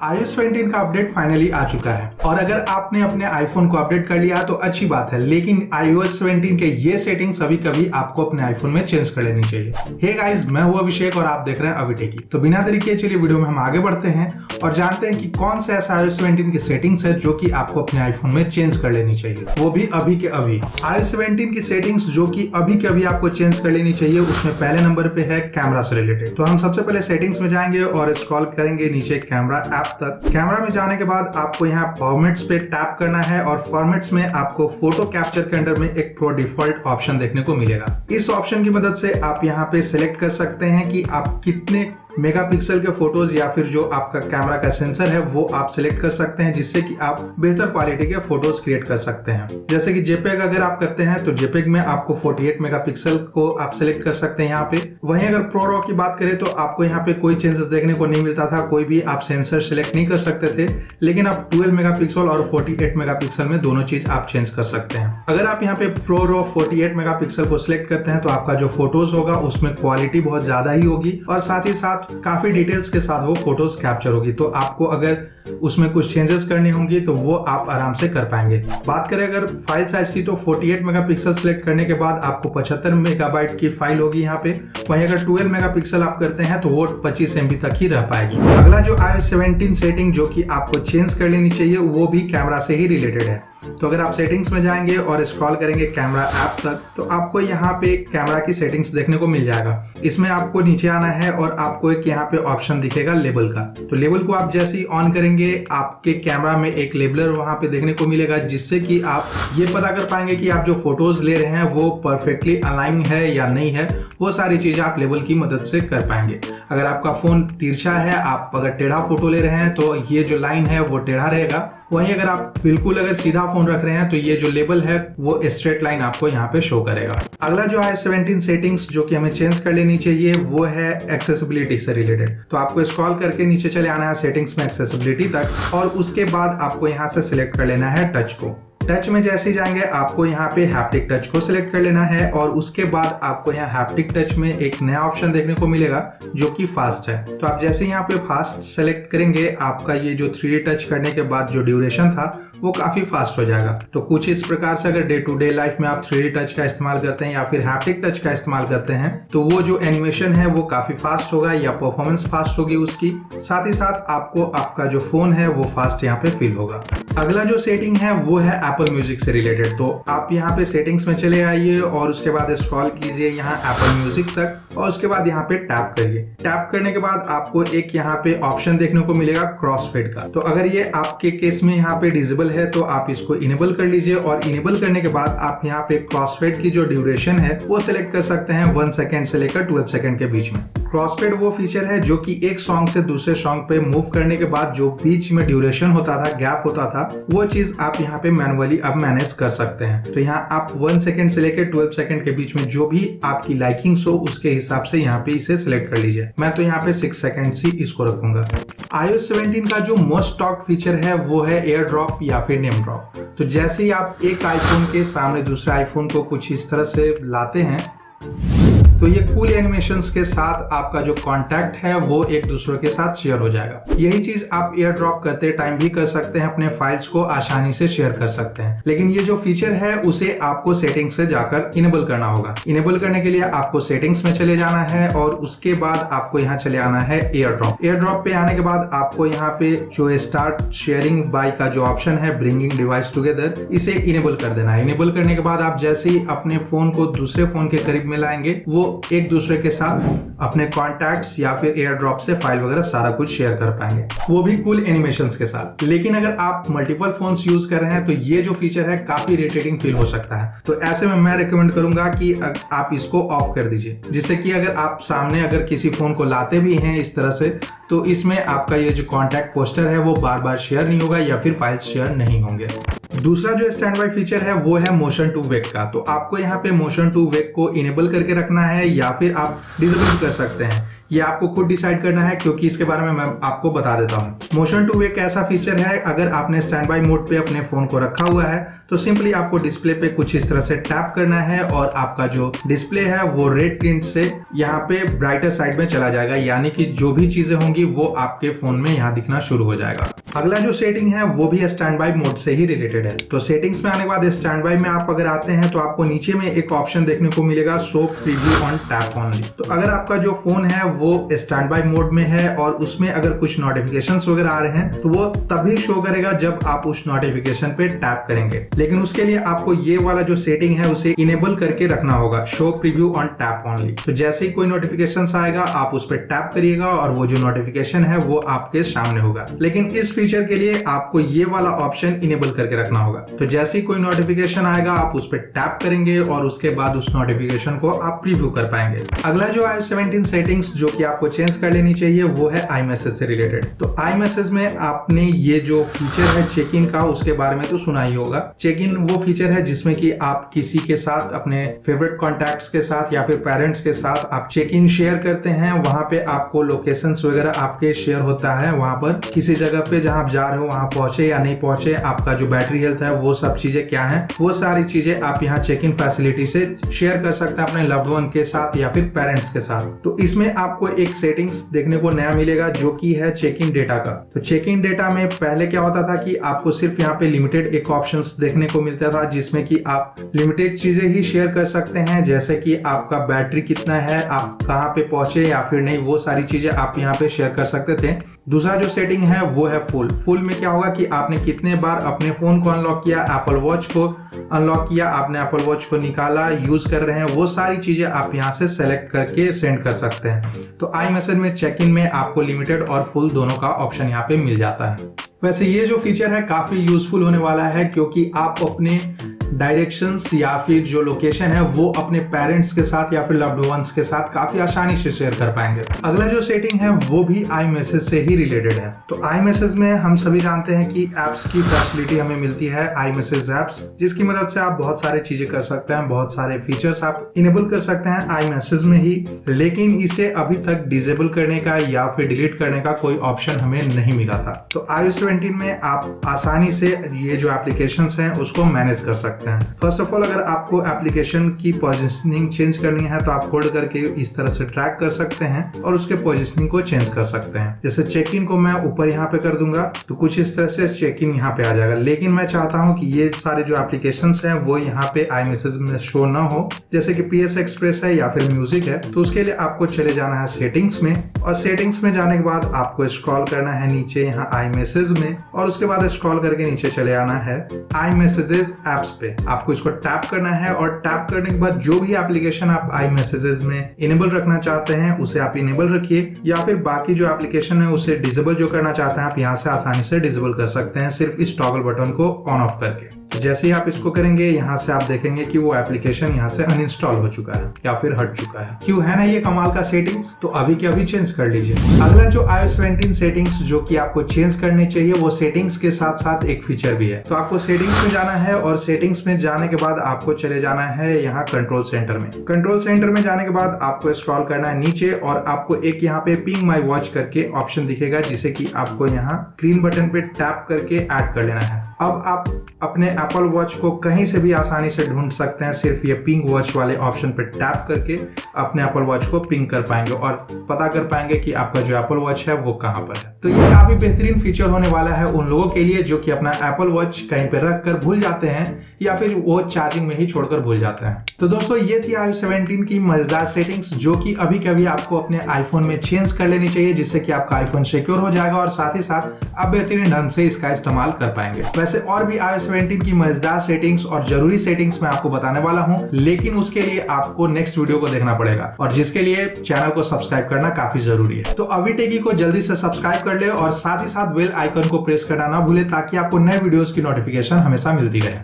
iOS 17 का update finally आ चुका है और अगर आपने अपने आईफोन को अपडेट कर लिया तो अच्छी बात है, लेकिन iOS 17 के ये सेटिंग्स अभी कभी आपको अपने आईफोन में चेंज कर लेनी चाहिए। हे गाइस, मैं हूं अभिषेक और आप देख रहे हैं अभिटेकी। तो बिना देरी किए चलिए वीडियो में हम आगे बढ़ते हैं और जानते हैं कि कौन सा ऐसा iOS 17 की सेटिंग्स है जो कि आपको अपने आईफोन में चेंज कर लेनी चाहिए, वो भी अभी के अभी। iOS 17 की सेटिंग्स जो कि अभी के अभी आपको चेंज कर लेनी चाहिए, उसमें पहले नंबर पे है कैमरा से रिलेटेड। तो हम सबसे पहले सेटिंग्स में जाएंगे और स्क्रॉल करेंगे नीचे कैमरा ऐप तक। कैमरा में जाने के बाद आपको यहाँ फॉर्मेट्स पे टैप करना है और फॉर्मेट्स में आपको फोटो कैप्चर के अंडर में एक प्रो डिफॉल्ट ऑप्शन देखने को मिलेगा। इस ऑप्शन की मदद से आप यहाँ पे सिलेक्ट कर सकते हैं कि आप कितने मेगापिक्सल के फोटोज या फिर जो आपका कैमरा का सेंसर है वो आप सिलेक्ट कर सकते हैं, जिससे कि आप बेहतर क्वालिटी के फोटोज क्रिएट कर सकते हैं। जैसे कि जेपेग अगर आप करते हैं तो जेपेग में आपको 48 मेगापिक्सल को आप सिलेक्ट कर सकते हैं यहाँ पे। वहीं अगर प्रो रॉ की बात करें तो आपको यहाँ पे कोई चेंजेस देखने को नहीं मिलता था, कोई भी आप सेंसर सिलेक्ट नहीं कर सकते थे, लेकिन आप 12 मेगापिक्सल और 48 मेगापिक्सल में दोनों चीज आप चेंज कर सकते हैं। अगर आप यहाँ पे प्रो रॉ 48 मेगापिक्सल को सिलेक्ट करते हैं तो आपका जो फोटोज होगा उसमें क्वालिटी बहुत ज्यादा ही होगी और साथ ही साथ काफी डिटेल्स के साथ वो फोटोज कैप्चर होगी। तो आपको अगर उसमें कुछ चेंजेस करनी होंगी तो वो आप आराम से कर पाएंगे। बात करें अगर फाइल साइज की तो 48 मेगापिक्सल सिलेक्ट करने के बाद आपको 75 मेगाबाइट की फाइल होगी यहाँ पे। वहीं अगर 12 मेगापिक्सल आप करते हैं तो वो 25 MB तक ही रह पाएगी। अगला जो iOS 17 सेटिंग जो कि आपको चेंज कर लेनी चाहिए वो भी कैमरा से ही रिलेटेड है। तो अगर आप सेटिंग्स में जाएंगे और स्क्रॉल करेंगे कैमरा ऐप तक तो आपको यहाँ पे कैमरा की सेटिंग्स देखने को मिल जाएगा। इसमें आपको नीचे आना है और आपको एक यहाँ पे ऑप्शन दिखेगा लेबल का। तो लेबल को आप जैसे ही ऑन करेंगे आपके कैमरा में एक लेबलर वहां पे देखने को मिलेगा, जिससे कि आप ये पता कर पाएंगे कि आप जो फोटोज ले रहे हैं वो परफेक्टली अलाइन है या नहीं है। वो सारी चीजें आप लेबल की मदद से कर पाएंगे। अगर आपका फोन तिरछा है, आप अगर टेढ़ा फोटो ले रहे हैं तो ये जो लाइन है वो टेढ़ा रहेगा। वहीं अगर आप बिल्कुल अगर सीधा फोन रख रहे हैं तो ये जो लेबल है वो स्ट्रेट लाइन आपको यहाँ पे शो करेगा। अगला जो iOS 17 सेटिंग्स जो कि हमें चेंज कर लेनी चाहिए वो है एक्सेसिबिलिटी से रिलेटेड। तो आपको स्क्रॉल करके नीचे चले आना है सेटिंग्स में एक्सेसिबिलिटी तक और उसके बाद आपको यहाँ से सिलेक्ट कर लेना है टच को। टच में जैसे ही जाएंगे आपको यहाँ पे हैप्टिक टच को सिलेक्ट कर लेना है और उसके बाद आपको यहाँ हैप्टिक टच में एक नया ऑप्शन देखने को मिलेगा जो कि फास्ट है। तो आप जैसे यहाँ पे फास्ट सेलेक्ट करेंगे आपका ये जो 3D टच करने के बाद जो ड्यूरेशन था वो काफी फास्ट हो जाएगा। तो कुछ इस प्रकार से अगर डे टू डे लाइफ में आप 3D टच का इस्तेमाल करते हैं या फिर हैप्टिक टच का इस्तेमाल करते हैं तो वो जो एनिमेशन है वो काफी फास्ट होगा या परफॉर्मेंस फास्ट होगी उसकी। साथ ही साथ आपको आपका जो फोन है वो फास्ट यहाँ पे फील होगा। अगला जो सेटिंग है वो है एप्पल म्यूजिक से रिलेटेड। तो आप यहाँ पे सेटिंग्स में चले आइए और उसके बाद स्क्रॉल कीजिए यहाँ एप्पल म्यूजिक तक और उसके बाद यहाँ पे टैप करिए। टैप करने के बाद आपको एक यहाँ पे ऑप्शन देखने को मिलेगा क्रॉसफेड का। तो अगर ये आपके केस में यहाँ पे डिसेबल है तो आप इसको इनेबल कर लीजिए और इनेबल करने के बाद आप यहाँ पे क्रॉसफेड की जो ड्यूरेशन है वो सिलेक्ट कर सकते हैं 1 सेकेंड से लेकर 12 सेकेंड के बीच में। क्रॉसफेड वो फीचर है जो कि एक सॉन्ग से दूसरे सॉन्ग पे मूव करने के बाद जो बीच में ड्यूरेशन होता था, गैप होता था, वो चीज आप यहाँ पे मैनुअली अब मैनेज कर सकते हैं। तो यहाँ आप 1 सेकेंड से लेकर 12 सेकेंड के बीच में जो भी आपकी लाइकिंग्स हो उसके हिसाब से यहाँ पे इसे सिलेक्ट कर लीजिए। मैं तो यहाँ पे 6 सेकेंड ही इसको रखूंगा। iOS 17 का जो मोस्ट टॉक फीचर है वो है एयर ड्रॉप या फिर नेम ड्रॉप। तो जैसे ही आप एक आईफोन के सामने दूसरे आईफोन को कुछ इस तरह से लाते हैं तो ये कूल एनिमेशंस के साथ आपका जो कॉन्टैक्ट है वो एक दूसरे के साथ शेयर हो जाएगा। यही चीज आप एयर ड्रॉप करते टाइम भी कर सकते हैं, अपने फाइल्स को आसानी से शेयर कर सकते हैं। लेकिन ये जो फीचर है उसे आपको सेटिंग्स से जाकर इनेबल करना होगा। इनेबल करने के लिए आपको सेटिंग्स में चले जाना है और उसके बाद आपको यहाँ चले आना है एयर ड्रॉप। एयर ड्रॉप पे आने के बाद आपको यहाँ पे जो स्टार्ट शेयरिंग बाय का जो ऑप्शन है ब्रिंगिंग डिवाइस टुगेदर, इसे इनेबल कर देना है। इनेबल करने के बाद आप जैसे ही अपने फोन को दूसरे फोन के करीब में लाएंगे वो एक दूसरे के साथ अपने कॉन्टैक्ट्स या फिर एयर ड्रॉप से फाइल वगैरह सारा कुछ शेयर कर पाएंगे, वो भी कूल एनिमेशंस के साथ। लेकिन अगर आप मल्टीपल फोन्स यूज कर रहे हैं तो ये जो फीचर है काफी इरिटेटिंग फील हो सकता है। तो ऐसे में मैं रिकमेंड करूंगा कि आप इसको ऑफ कर दीजिए, जिससे कि अगर आप सामने अगर किसी फोन को लाते भी हैं इस तरह से तो इसमें आपका ये जो कॉन्टैक्ट पोस्टर है वो बार बार शेयर नहीं होगा या फिर फाइल्स शेयर नहीं होंगे। दूसरा जो स्टैंड बाय फीचर है वो है मोशन टू वेक का। तो आपको यहाँ पे मोशन टू वेक को इनेबल करके रखना है या फिर आप डिसेबल कर सकते हैं, ये आपको खुद डिसाइड करना है, क्योंकि इसके बारे में मैं आपको बता देता हूँ। मोशन टू वेक ऐसा फीचर है, अगर आपने स्टैंड बाय मोड पे अपने फोन को रखा हुआ है तो सिंपली आपको डिस्प्ले पे कुछ इस तरह से टैप करना है और आपका जो डिस्प्ले है वो रेड टिंट से यहाँ पे ब्राइटर साइड में चला जाएगा, यानी कि जो भी चीजें होंगी वो आपके फोन में यहाँ दिखना शुरू हो जाएगा। अगला जो सेटिंग है वो भी स्टैंड बाय मोड से ही रिलेटेड है। तो सेटिंग्स में आने के बाद स्टैंड बाय में आप अगर आते हैं तो आपको नीचे में एक ऑप्शन देखने को मिलेगा, show preview on tap only. तो अगर आपका जो फोन है वो स्टैंड बाय मोड में है और उसमें अगर कुछ नोटिफिकेशंस वगैरह आ रहे हैं तो वो तभी शो करेगा जब आप उस नोटिफिकेशन पे टैप करेंगे। लेकिन उसके लिए आपको ये वाला जो सेटिंग है उसे इनेबल करके रखना होगा, show preview on tap only. तो जैसे ही कोई नोटिफिकेशन आएगा आप उस पर टैप करिएगा और वो जो नोटिफिकेशन है वो आपके सामने होगा। लेकिन इस फीचर के लिए आपको ये वाला ऑप्शन इनेबल करके रखना होगा। तो जैसे ही कोई नोटिफिकेशन आएगा आप उस पर टैप करेंगे और उसके बाद उस नोटिफिकेशन को आप प्रीव्यू कर पाएंगे। अगला जो iOS 17 सेटिंग्स जो कि आपको चेंज कर लेनी चाहिए वो है iMessage से रिलेटेड। तो iMessage में आपने ये जो फीचर है चेक इन का, उसके बारे में तो सुना ही होगा। चेक इन वो फीचर है जिसमें कि आप किसी के साथ, अपने फेवरेट कॉन्टैक्ट्स के साथ या फिर पेरेंट्स के साथ आप चेक इन शेयर करते हैं। वहां पे आपको लोकेशंस वगैरह आपके शेयर होता है, वहां पर किसी जगह पे जहां आप जा रहे हो वहां पहुंचे या नहीं पहुंचे, आपका जो बैटरी हेल्थ है वो सब चीजें क्या है, वो सारी चीजें आप यहाँ चेक इन फैसिलिटी से शेयर कर सकते हैं अपने लव्ड वन के साथ या फिर पेरेंट्स के साथ। तो इसमें आपको एक सेटिंग्स देखने को नया मिलेगा जो कि है चेक इन डेटा का। तो चेक इन डेटा में पहले क्या होता था कि आपको सिर्फ यहाँ पे लिमिटेड एक ऑप्शंस देखने को मिलता था जिसमें कि आप लिमिटेड चीजें ही शेयर कर सकते हैं, जैसे कि आपका बैटरी कितना है, आप कहाँ पे पहुंचे या फिर नहीं, वो सारी चीजें आप यहाँ पे शेयर कर सकते थे। दूसरा जो सेटिंग है वो है फुल में क्या होगा कि आपने कितने बार अपने फोन को अनलॉक किया, एप्पल वॉच को अनलॉक किया, आपने एप्पल वॉच को निकाला, यूज कर रहे हैं, वो सारी चीजें आप यहाँ से सेलेक्ट करके सेंड कर सकते हैं। तो iMessage में चेक इन में आपको लिमिटेड और फुल दोनों का ऑप्शन यहाँ पे मिल जाता है। वैसे ये जो फीचर है काफी यूजफुल होने वाला है, क्योंकि आप अपने डायरेक्शंस या फिर जो लोकेशन है वो अपने पेरेंट्स के साथ या फिर लव्ड वंस के साथ काफी आसानी से शेयर कर पाएंगे। अगला जो सेटिंग है वो भी iMessage से ही रिलेटेड है। तो iMessage में हम सभी जानते हैं कि एप्स की फैसिलिटी हमें मिलती है iMessage एप्स, जिसकी मदद से आप बहुत सारे चीजें कर सकते हैं, बहुत सारे फीचर्स आप इनेबल कर सकते हैं iMessage में ही। लेकिन इसे अभी तक डिसेबल करने का या फिर डिलीट करने का कोई ऑप्शन हमें नहीं मिला था। तो iOS 17 में आप आसानी से ये जो एप्लीकेशंस हैं उसको मैनेज कर सकते हैं। फर्स्ट ऑफ ऑल, अगर आपको एप्लीकेशन की पोजीशनिंग चेंज करनी है तो आप होल्ड करके इस तरह से ट्रैक कर सकते हैं और उसके पोजीशनिंग को चेंज कर सकते हैं। जैसे चेक इन को मैं ऊपर यहाँ पे कर दूंगा तो कुछ इस तरह से चेक इन यहाँ पे आ जाएगा। लेकिन मैं चाहता हूँ कि ये सारे जो एप्लीकेशंस हैं वो यहाँ पे iMessage में शो ना हो, जैसे कि PS Express है या फिर म्यूजिक है। तो उसके लिए आपको चले जाना है सेटिंग्स में, और सेटिंग्स में जाने के बाद आपको स्क्रॉल करना है नीचे यहाँ iMessage में, और उसके बाद स्क्रॉल करके नीचे चले आना है iMessages एप्स पे। आपको इसको टैप करना है और टैप करने के बाद जो भी एप्लीकेशन आप iMessages में इनेबल रखना चाहते हैं उसे आप इनेबल रखिए, या फिर बाकी जो एप्लीकेशन है उसे डिसेबल जो करना चाहते हैं आप यहाँ से आसानी से डिसेबल कर सकते हैं, सिर्फ इस टॉगल बटन को ऑन ऑफ करके। जैसे ही आप इसको करेंगे यहाँ से आप देखेंगे कि वो एप्लीकेशन यहाँ से अनइंस्टॉल हो चुका है या फिर हट चुका है। क्यों है ना ये कमाल का सेटिंग्स? तो अभी के अभी चेंज कर लीजिए। अगला जो iOS 17 सेटिंग्स जो कि आपको चेंज करने चाहिए वो सेटिंग्स के साथ साथ एक फीचर भी है। तो आपको सेटिंग्स में जाना है और सेटिंग्स में जाने के बाद आपको चले जाना है यहाँ कंट्रोल सेंटर में। कंट्रोल सेंटर में जाने के बाद आपको स्क्रॉल करना है नीचे और आपको एक यहाँ पे पिंग माई वॉच करके ऑप्शन दिखेगा, जिसे कि आपको यहाँ ग्रीन बटन पे टैप करके ऐड कर लेना है। अब आप अपने एप्पल वॉच को कहीं से भी आसानी से ढूंढ सकते हैं, सिर्फ ये पिंग वॉच वाले ऑप्शन पे टैप करके अपने एप्पल वॉच को पिंग कर पाएंगे और पता कर पाएंगे कि आपका जो एप्पल वॉच है वो कहाँ पर है। तो ये काफी बेहतरीन फीचर होने वाला है उन लोगों के लिए जो कि अपना एप्पल वॉच कहीं पे रख कर भूल जाते हैं या फिर वो चार्जिंग में ही छोड़कर भूल जाते हैं। तो दोस्तों ये थी iOS 17 की मजेदार सेटिंग्स जो कि अभी कभी आपको अपने आईफोन में चेंज कर लेनी चाहिए, जिससे कि आपका आईफोन सिक्योर हो जाएगा और साथ ही साथ आप बेहतरीन ढंग से इसका इस्तेमाल कर पाएंगे। वैसे और भी iOS 17 की मजेदार सेटिंग्स और जरूरी सेटिंग्स मैं आपको बताने वाला हूं, लेकिन उसके लिए आपको नेक्स्ट वीडियो को देखना पड़ेगा और जिसके लिए चैनल को सब्सक्राइब करना काफी जरूरी है। तो अभी टेकी को जल्दी से सब्सक्राइब कर ले और साथ ही साथ बेल आइकन को प्रेस करना ना भूले ताकि आपको नए वीडियोस की नोटिफिकेशन हमेशा मिलती रहे।